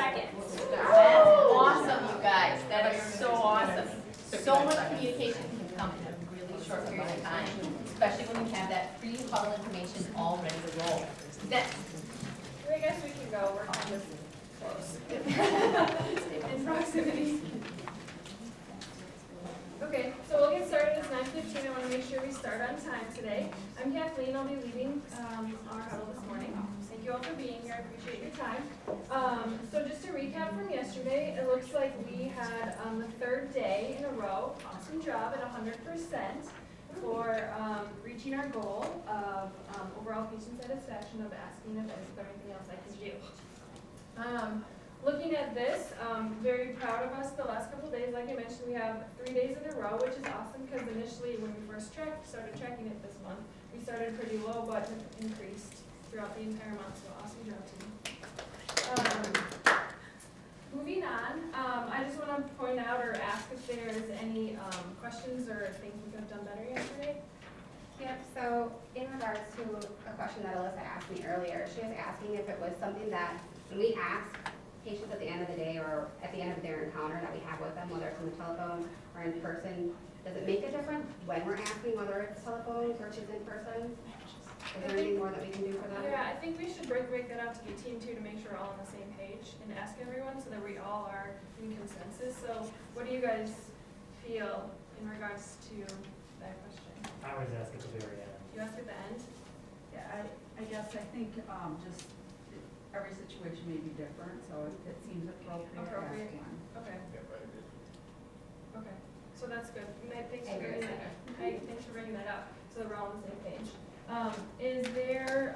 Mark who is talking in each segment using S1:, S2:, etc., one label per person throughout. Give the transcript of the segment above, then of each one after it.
S1: seconds. That's awesome, you guys. That is so awesome. So much communication can come in a really short period of time, especially when you have that pre-huddle information all ready to roll. Next.
S2: I guess we can go work on this close. In proximity. Okay, so we'll get started. It's 9:15. I want to make sure we start on time today. I'm Kathleen. I'll be leading our huddle this morning. Thank you all for being here. I appreciate your time. So just to recap from yesterday, it looks like we had the third day in a row. Awesome job at 100% for reaching our goal of overall patient satisfaction, of asking if there's anything else I can do. Looking at this, very proud of us the last couple of days. Like I mentioned, we have 3 days in a row, which is awesome because initially when we first started tracking it this month, we started pretty low but have increased throughout the entire month, so awesome job team. Moving on, I just want to point out or ask if there's any questions or things we could have done better yesterday.
S3: Yep, so in regards to a question that Alyssa asked me earlier, she was asking if it was something that when we ask patients at the end of the day or at the end of their encounter that we have with them, whether it's on the telephone or in person, does it make a difference when we're asking whether it's telephone versus in person? Is there anything more that we can do for them?
S2: Yeah, I think we should break that out to the team too to make sure we're all on the same page and ask everyone so that we all are in consensus. So what do you guys feel in regards to that question?
S4: I always ask at the very end.
S2: You ask at the end?
S5: Yeah, I guess I think just every situation may be different, so it seems appropriate to ask one.
S2: Okay.
S6: Yeah, right.
S2: Okay. So that's good. Thanks
S3: I
S2: for
S3: agree
S2: bringing
S3: with
S2: that. Thanks for bringing that up so that we're all on the same page. Is there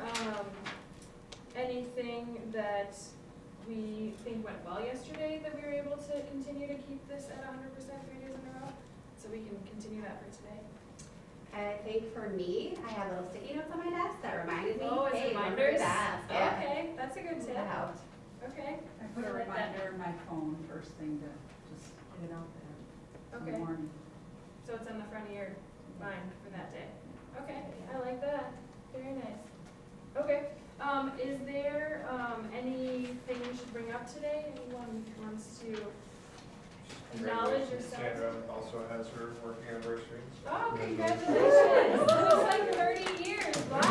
S2: anything that we think went well yesterday that we were able to continue to keep this at 100% 3 days in a row? So we can continue that for today.
S3: I think for me, I had little sticky notes on my desk that reminded me,
S2: Oh, it's
S3: hey, remember
S2: reminders?
S3: that. Yeah.
S2: Okay, that's a good tip.
S3: That helped.
S2: Okay.
S5: I put a
S2: I like that.
S5: reminder in my phone first thing to just get it out there in the
S2: Okay.
S5: morning.
S2: So it's on the front of your mind for that day. Okay, I like that. Very nice. Okay, is there anything we should bring up today? Anyone wants to acknowledge yourself?
S6: Sandra also has her working anniversary.
S2: Oh, congratulations! That was like 30 years. Wow.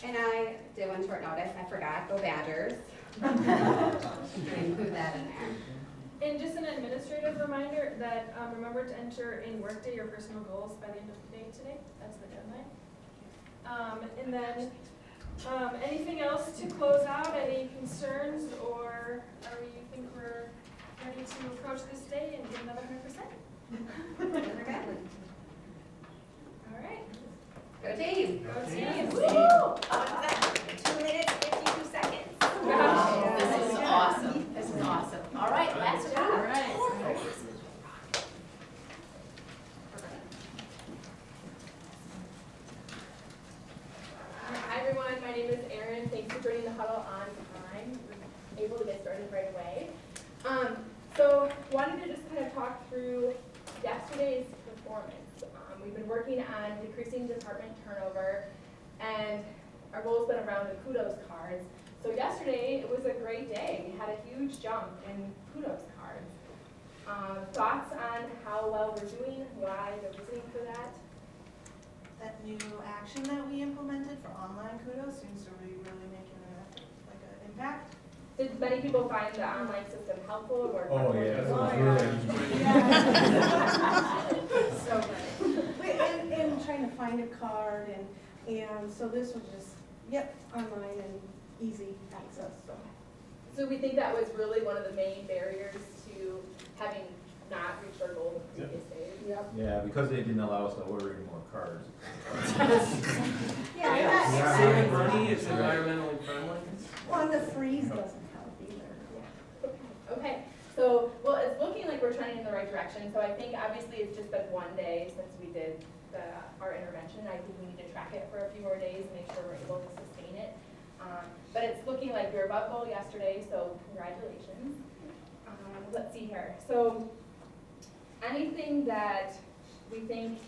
S3: And I did one short notice, I forgot, go Badgers. Include that in there.
S2: And just an administrative reminder that remember to enter in Workday your personal goals by the end of the day today. That's the deadline. And then anything else to close out? Any concerns, or are you think we're ready to approach this day and get another 100%? All right.
S3: Go team.
S2: Go team.
S1: Woo! 2 minutes, 52 seconds.
S2: Gosh.
S1: This is awesome. This is awesome. All right, last job.
S5: All right.
S7: Hi everyone, my name is Erin. Thanks for joining the huddle on time. We're able to get started right away. So wanted to just kind of talk through yesterday's performance. We've been working on decreasing department turnover, and our goal has been around the kudos cards. So yesterday it was a great day. We had a huge jump in kudos cards. Thoughts on how well we're doing, why the reasoning for that?
S8: That new action that we implemented for online kudos seems to be really making an impact.
S7: Did many people find the online system helpful or?
S9: Oh, yeah.
S8: So good. And trying to find a card and so this was just, online and easy access, so.
S7: So we think that was really one of the main barriers to having not reached our goal the previous days.
S8: Yep.
S9: Yeah, because they didn't allow us to order any more cards.
S4: Saving money is environmentally friendly.
S8: Well, and the freeze doesn't help either.
S7: Okay, so, well, it's looking like we're trending in the right direction. So I think obviously it's just been 1 day since we did our intervention. I think we need to track it for a few more days and make sure we're able to sustain it. But it's looking like we were above goal yesterday, so congratulations. Let's see here. So anything that we think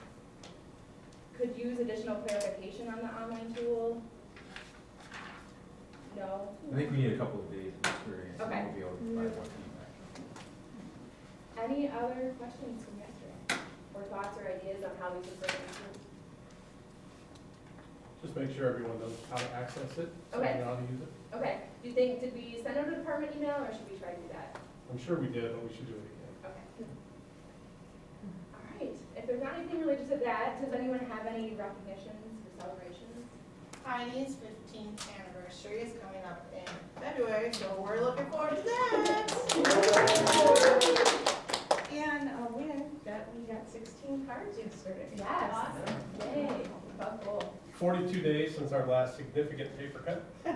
S7: could use additional clarification on the online tool? huddle?
S9: I think we need a couple of days of experience, and
S7: Okay.
S9: we'll be able to provide more feedback.
S7: Any other questions from yesterday? Or thoughts or ideas on how we could further improve?
S6: Just make sure everyone knows how to access it, so
S7: Okay.
S6: they know how to use it.
S7: Okay, do you think, did we send out a department email or should we try to do that?
S6: I'm sure we did, but we should do it again.
S7: Okay. All right, if there's not anything related to that, does anyone have any recognitions or celebrations?
S10: Heidi's 15th anniversary is coming up in February, so we're looking forward to that.
S8: And a win that we got 16 cards yesterday.
S7: Yes. Yay, about goal.
S6: 42 days since our last significant paper cut. I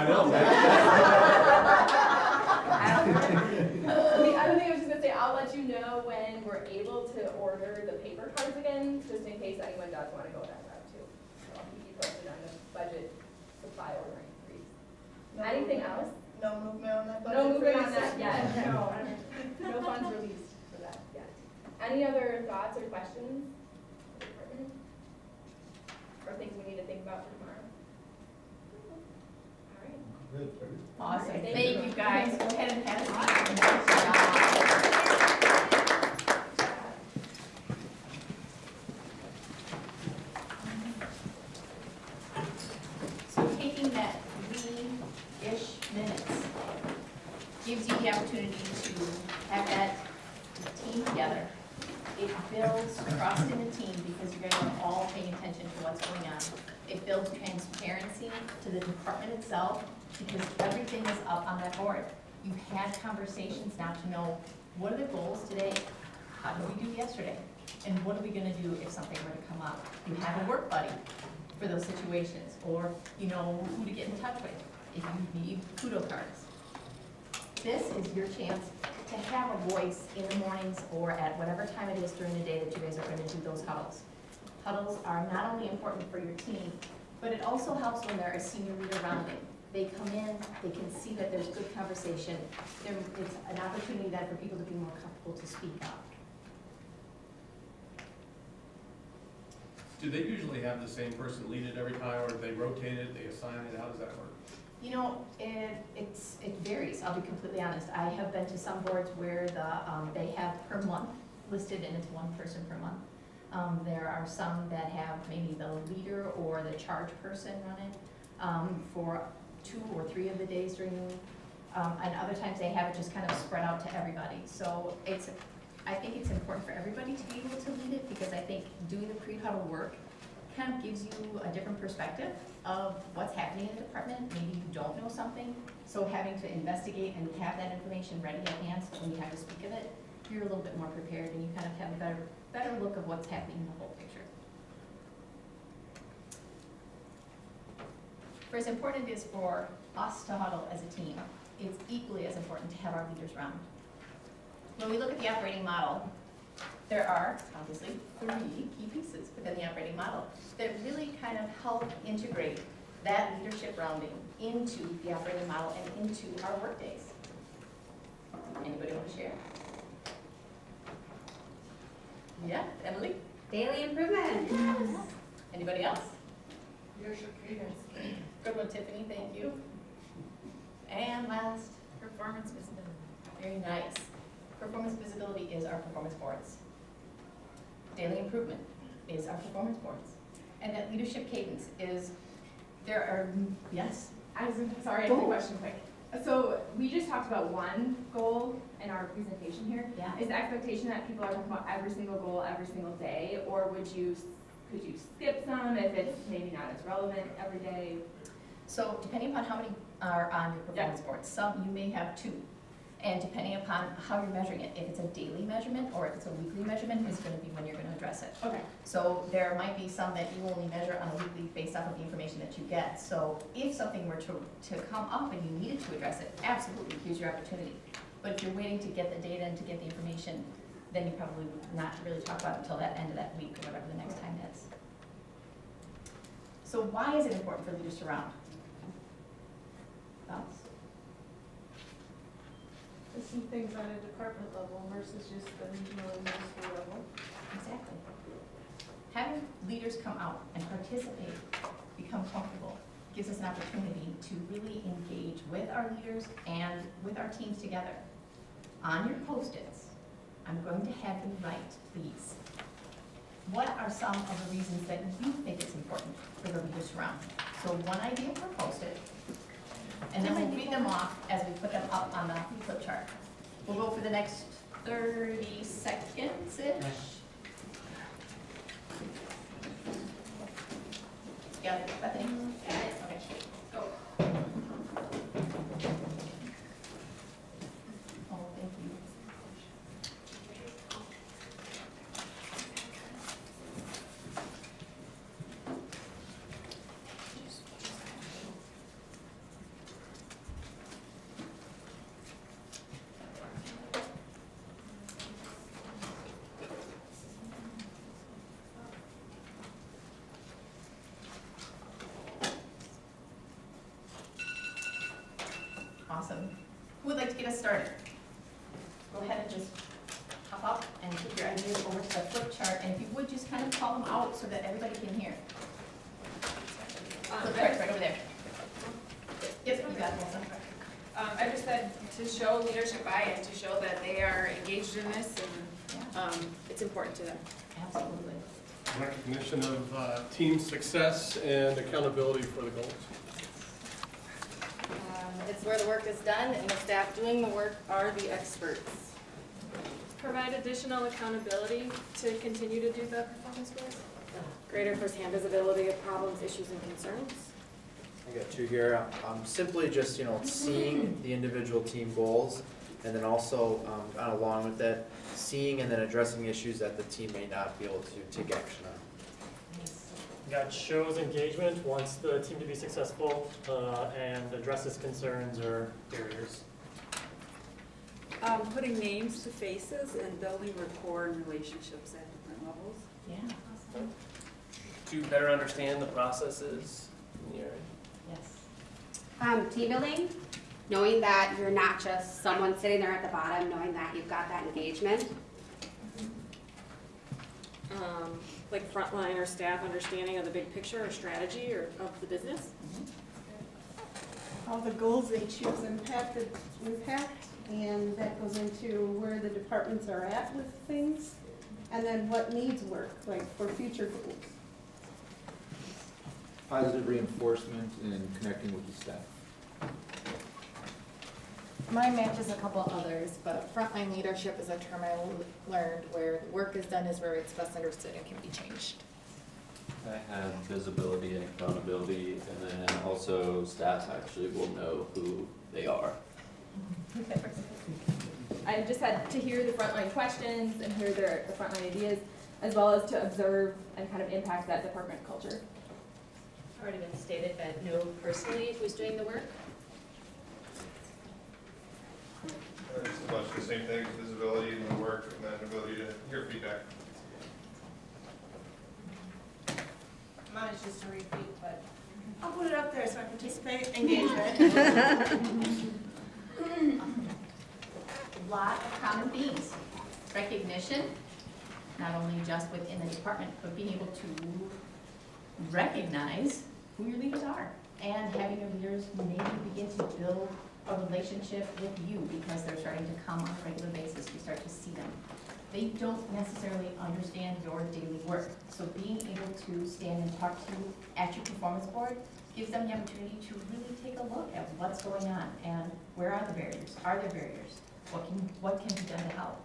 S6: know, right?
S7: The other thing I was just gonna say, I'll let you know when we're able to order the paper cards again, just in case anyone does wanna go that route too. So I'll keep you posted on the budget supply ordering freeze. Anything else?
S10: No movement on that budget?
S7: No movement on
S10: freeze?
S7: that yet, no. No funds released for that yet. Any other thoughts or questions? Or things we need to think about for tomorrow? All right.
S6: Good.
S1: Awesome,
S7: Thank
S1: thank
S7: you.
S1: you guys, go ahead and have a seat. Nice job. So taking that 3-ish minutes gives you the opportunity to have that team together. It builds trust in the team because you guys are all paying attention to what's going on. It builds transparency to the department itself because everything is up on that board. You've had conversations now to know what are the goals today, how did we do yesterday, and what are we gonna do if something were to come up. You have a work buddy for those situations, or you know who to get in touch with if you need kudo cards. This is your chance to have a voice in the mornings or at whatever time it is during the day that you guys are going to do those huddles. Huddles are not only important for your team, but it also helps when there is senior leader rounding. They come in, they can see that there's good conversation. It's an opportunity then for people to be more comfortable to speak up.
S6: Do they usually have the same person lead it every time, or do they rotate it, they assign it, how does that work?
S1: You know, it varies, I'll be completely honest. I have been to some boards where they have per month listed and it's one person per month. There are some that have maybe the leader or the charge person run it for 2 or 3 of the days during the week. And other times they have it just kind of spread out to everybody. So I think it's important for everybody to be able to lead it because I think doing the pre-huddle work kind of gives you a different perspective of what's happening in the department. Maybe you don't know something, so having to investigate and have that information ready at hand so when you have to speak of it, you're a little bit more prepared and you kind of have a better look of what's happening in the whole picture. For as important it is for us to huddle as a team, it's equally as important to have our leaders round. When we look at the operating model, there are obviously 3 key pieces within the operating model that really kind of help integrate that leadership rounding into the operating model and into our work days. Anybody want to share? Yeah, Emily?
S3: Daily improvement.
S1: Anybody else?
S10: Leadership cadence.
S1: Good one, Tiffany, thank you. And last,
S10: Performance visibility.
S1: very nice. Performance visibility is our performance boards. Daily improvement is our performance boards. And that leadership cadence is, there are, yes?
S7: I was, sorry, I have a question quick. So we just talked about one goal in our presentation here.
S1: Yeah.
S7: Is the expectation that people are talking about every single goal every single day, or could you skip some if it's maybe not as relevant every day?
S1: So depending upon how many are on your performance boards, some you may have 2. And depending upon how you're measuring it, if it's a daily measurement or if it's a weekly measurement, is going to be when you're going to address it.
S7: Okay.
S1: So there might be some that you only measure on a weekly based off of the information that you get. So if something were to come up and you needed to address it, absolutely, here's your opportunity. But if you're waiting to get the data and to get the information, then you probably would not really talk about it until that end of that week or whatever the next time is. So why is it important for leaders to round? Thoughts?
S8: To see things on a department level versus just the regional and middle school level.
S1: Exactly. having leaders come out and participate, become comfortable, gives us an opportunity to really engage with our leaders and with our teams together. On your Post-its, I'm going to have you write, please, what are some of the reasons that you think it's important for the leaders around? So one idea per Post-it, and then we'll read them off as we put them up on the flip chart. We'll go for the next 30 seconds-ish. Got it, Bethany? Got it? Okay, go. Oh, thank you. Awesome. Who would like to get us started? Go ahead and just hop up and put your ideas over to the flip chart, and if you would, just kind of call them out so that everybody can hear. Flip chart's right over there. Yep, you got it, Melissa.
S11: I just said to show leadership buy-in, to show that they are engaged in this and it's important to them.
S1: Absolutely.
S6: Recognition of team success and accountability for the goals.
S10: It's where the work is done, and the staff doing the work are the experts.
S2: Provide additional accountability to continue to do the performance goals.
S10: Greater firsthand visibility of problems, issues, and concerns.
S12: I got two here. Simply just, seeing the individual team goals, and then also, along with that, seeing and then addressing issues that the team may not be able to take action on.
S4: That shows engagement, wants the team to be successful, and addresses concerns or barriers.
S5: Putting names to faces and building rapport and relationships at different levels.
S1: Yeah.
S4: To better understand the processes in the area.
S1: Yes.
S3: Team building, knowing that you're not just someone sitting there at the bottom, knowing that you've got that engagement.
S11: Like frontline or staff understanding of the big picture or strategy or of the business.
S8: How the goals they choose impact, and that goes into where the departments are at with things, and then what needs work, like for future goals.
S9: Positive reinforcement and connecting with the staff.
S13: Mine matches a couple others, but frontline leadership is a term I learned where work is done is where it's best understood and can be changed.
S14: I have visibility and accountability, and then also staff actually will know who they are.
S7: I just had to hear the frontline questions and hear the frontline ideas, as well as to observe and kind of impact that department culture.
S1: Already been stated, but know personally who's doing the work.
S15: It's much the same thing, visibility in the work and then ability to hear feedback.
S10: Mine is just a repeat, but I'll put it up there so I participate. Engagement.
S1: A lot of common themes. Recognition, not only just within the department, but being able to recognize who your leaders are and having your leaders maybe begin to build a relationship with you because they're starting to come on a regular basis. You start to see them. They don't necessarily understand your daily work. So being able to stand and talk to you at your performance board gives them the opportunity to really take a look at what's going on and where are the barriers? Are there barriers? What can be done to help?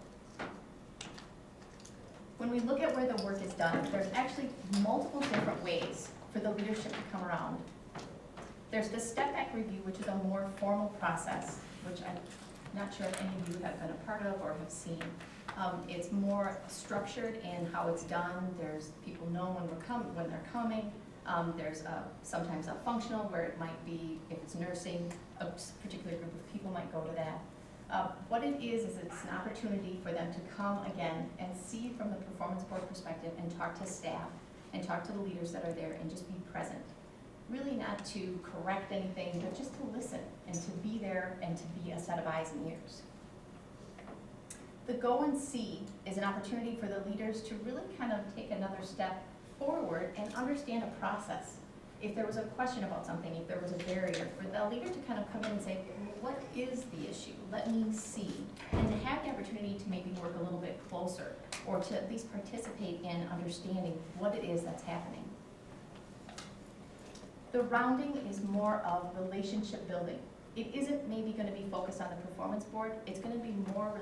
S1: When we look at where the work is done, there's actually multiple different ways for the leadership to come around. There's the step back review, which is a more formal process, which I'm not sure if any of you have been a part of or have seen. It's more structured in how it's done. There's people know when they're coming. There's sometimes a functional where it might be, if it's nursing, a particular group of people might go to that. What it is it's an opportunity for them to come again and see from the performance board perspective and talk to staff and talk to the leaders that are there and just be present. Really not to correct anything, but just to listen and to be there and to be a set of eyes and ears. The go and see is an opportunity for the leaders to really kind of take another step forward and understand a process. If there was a question about something, if there was a barrier, for the leader to kind of come in and say, what is the issue? Let me see. And to have the opportunity to maybe work a little bit closer, or to at least participate in understanding what it is that's happening. The rounding is more of relationship building. It isn't maybe going to be focused on the performance board. It's going to be more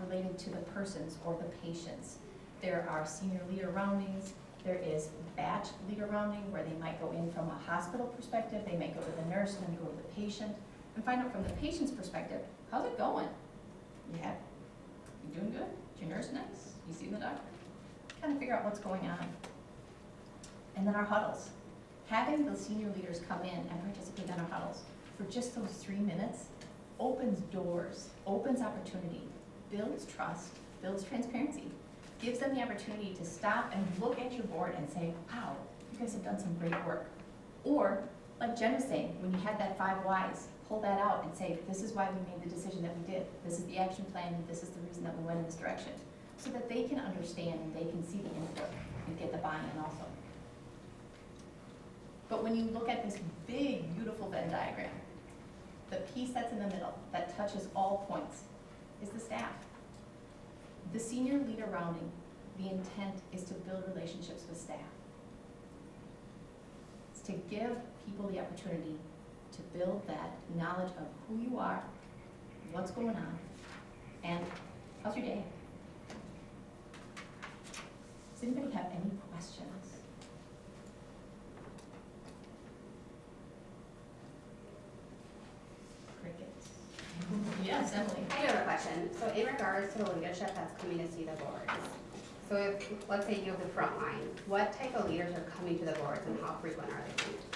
S1: related to the persons or the patients. There are senior leader roundings. There is batch leader rounding where they might go in from a hospital perspective. They may go to the nurse and then go to the patient and find out from the patient's perspective, how's it going? Yeah, you doing good? Is your nurse nice? You see the doctor? Kind of figure out what's going on. And then our huddles. Having the senior leaders come in and participate in our huddles for just those 3 minutes opens doors, opens opportunity, builds trust, builds transparency, gives them the opportunity to stop and look at your board and say, wow, you guys have done some great work. Or, like Jen was saying, when you had that 5 whys, pull that out and say, this is why we made the decision that we did. This is the action plan, and this is the reason that we went in this direction. So that they can understand and they can see the input and get the buy-in also. But when you look at this big, beautiful Venn diagram, the piece that's in the middle that touches all points is the staff. The senior leader rounding, the intent is to build relationships with staff. It's to give people the opportunity to build that knowledge of who you are, what's going on, and how's your day? Does anybody have any questions? Crickets. Yes, Emily.
S3: I do have a question. So in regards to the leadership that's coming to see the boards, so if, let's say you have the front line, what type of leaders are coming to the boards and how frequent are they coming to